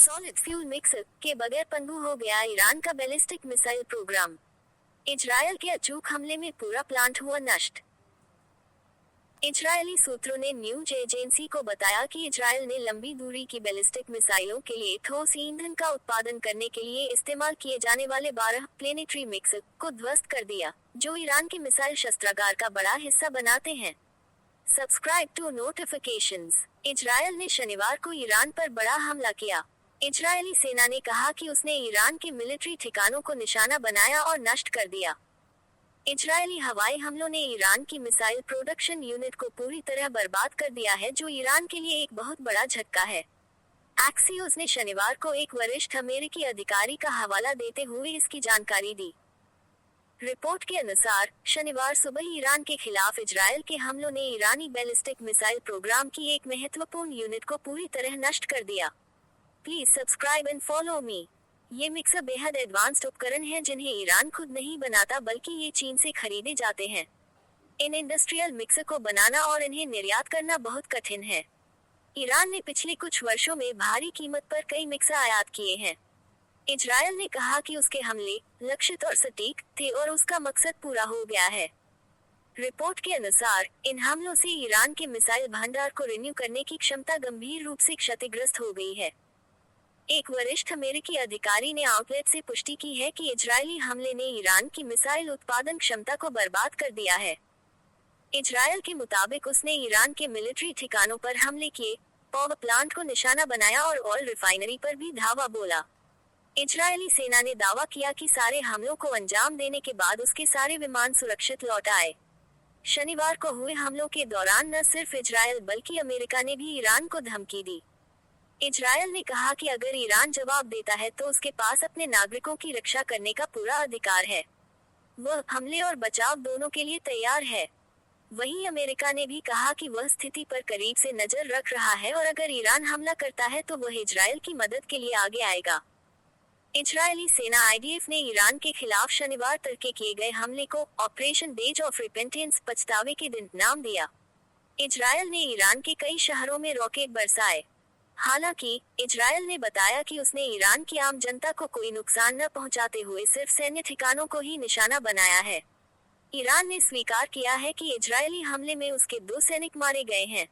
Solid fuel mix के बगैर पनडुब्बी हो गया ईरान का बैलिस्टिक मिसाइल प्रोग्राम। इजरायल के अचूक हमले में पूरा प्लांट हुआ नष्ट। इजरायली सूत्रों ने न्यूज एजेंसी को बताया कि इजरायल ने लंबी दूरी की बैलिस्टिक मिसाइलों के लिए ठोस ईंधन का उत्पादन करने के लिए इस्तेमाल किए जाने वाले 12 प्लेनेटरी मिक्स को ध्वस्त कर दिया, जो ईरान के मिसाइल शस्त्रागार का बड़ा हिस्सा बनाते हैं। Subscribe to notifications. इजरायल ने शनिवार को ईरान पर बड़ा हमला किया। इजरायली सेना ने कहा कि उसने ईरान के मिलिट्री ठिकानों को निशाना बनाया और नष्ट कर दिया। इजरायली हवाई हमलों ने ईरान की मिसाइल प्रोडक्शन यूनिट को पूरी तरह बर्बाद कर दिया है, जो ईरान के लिए एक बहुत बड़ा झटका है। एक्सियोस ने शनिवार को एक वरिष्ठ अमेरिकी अधिकारी का हवाला देते हुए इसकी जानकारी दी। रिपोर्ट के अनुसार शनिवार सुबह ईरान के खिलाफ इजरायल के हमलों ने ईरानी बैलिस्टिक मिसाइल प्रोग्राम की एक महत्वपूर्ण यूनिट को पूरी तरह नष्ट कर दिया। Please subscribe and follow me. ये मिक्सर बेहद एडवांस्ड उपकरण हैं जिन्हें ईरान खुद नहीं बनाता, बल्कि ये चीन से खरीदे जाते हैं। इन इंडस्ट्रियल मिक्सर को बनाना और इन्हें निर्यात करना बहुत कठिन है। ईरान ने पिछले कुछ वर्षों में भारी कीमत पर कई मिक्सर आयात किए हैं। इजरायल ने कहा कि उसके हमले लक्षित और सटीक थे और उसका मकसद पूरा हो गया है। रिपोर्ट के अनुसार इन हमलों से ईरान के मिसाइल भंडार को रिन्यू करने की क्षमता गंभीर रूप से क्षतिग्रस्त हो गई है। एक वरिष्ठ अमेरिकी अधिकारी ने आउटलेट से पुष्टि की है कि इजरायली हमले ने ईरान की मिसाइल उत्पादन क्षमता को बर्बाद कर दिया है। इजरायल के मुताबिक उसने ईरान के मिलिट्री ठिकानों पर हमले किए, पावर प्लांट को निशाना बनाया और ऑयल रिफाइनरी पर भी धावा बोला। इजरायली सेना ने दावा किया कि सारे हमलों को अंजाम देने के बाद उसके सारे विमान सुरक्षित लौट आए। शनिवार को हुए हमलों के दौरान न सिर्फ इजरायल बल्कि अमेरिका ने भी ईरान को धमकी दी। इजरायल ने कहा कि अगर ईरान जवाब देता है तो उसके पास अपने नागरिकों की रक्षा करने का पूरा अधिकार है। वह हमले और बचाव दोनों के लिए तैयार है। वहीं अमेरिका ने भी कहा कि वह स्थिति पर करीब से नजर रख रहा है और अगर ईरान हमला करता है तो वह इजरायल की मदद के लिए आगे आएगा। इजरायली सेना IDF ने ईरान के खिलाफ शनिवार तड़के किए गए हमले को ऑपरेशन डेज ऑफ रिपेंटेंस, पछतावे के दिन, नाम दिया। इजरायल ने ईरान के कई शहरों में रॉकेट बरसाए। हालांकि इजरायल ने बताया कि उसने ईरान की आम जनता को कोई नुकसान न पहुंचाते हुए सिर्फ सैन्य ठिकानों को ही निशाना बनाया है। ईरान ने स्वीकार किया है कि इजरायली हमले में उसके 2 सैनिक मारे गए हैं।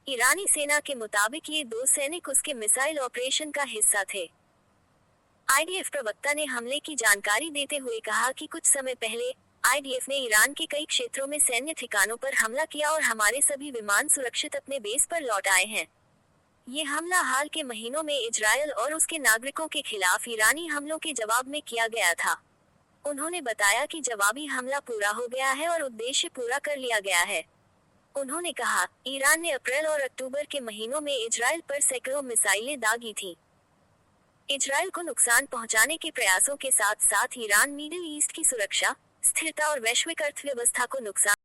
ईरानी सेना के मुताबिक ये 2 सैनिक उसके मिसाइल ऑपरेशन का हिस्सा थे। IDF प्रवक्ता ने हमले की जानकारी देते हुए कहा कि कुछ समय पहले IDF ने ईरान के कई क्षेत्रों में सैन्य ठिकानों पर हमला किया और हमारे सभी विमान सुरक्षित अपने बेस पर लौट आए हैं। ये हमला हाल के महीनों में इजरायल और उसके नागरिकों के खिलाफ ईरानी हमलों के जवाब में किया गया था। उन्होंने बताया कि जवाबी हमला पूरा हो गया है और उद्देश्य पूरा कर लिया गया है। उन्होंने कहा, ईरान ने अप्रैल और अक्टूबर के महीनों में इजरायल पर सैकड़ों मिसाइलें दागी थीं। इजरायल को नुकसान पहुंचाने के प्रयासों के साथ साथ ईरान मिडिल ईस्ट की सुरक्षा, स्थिरता और वैश्विक अर्थव्यवस्था को नुकसान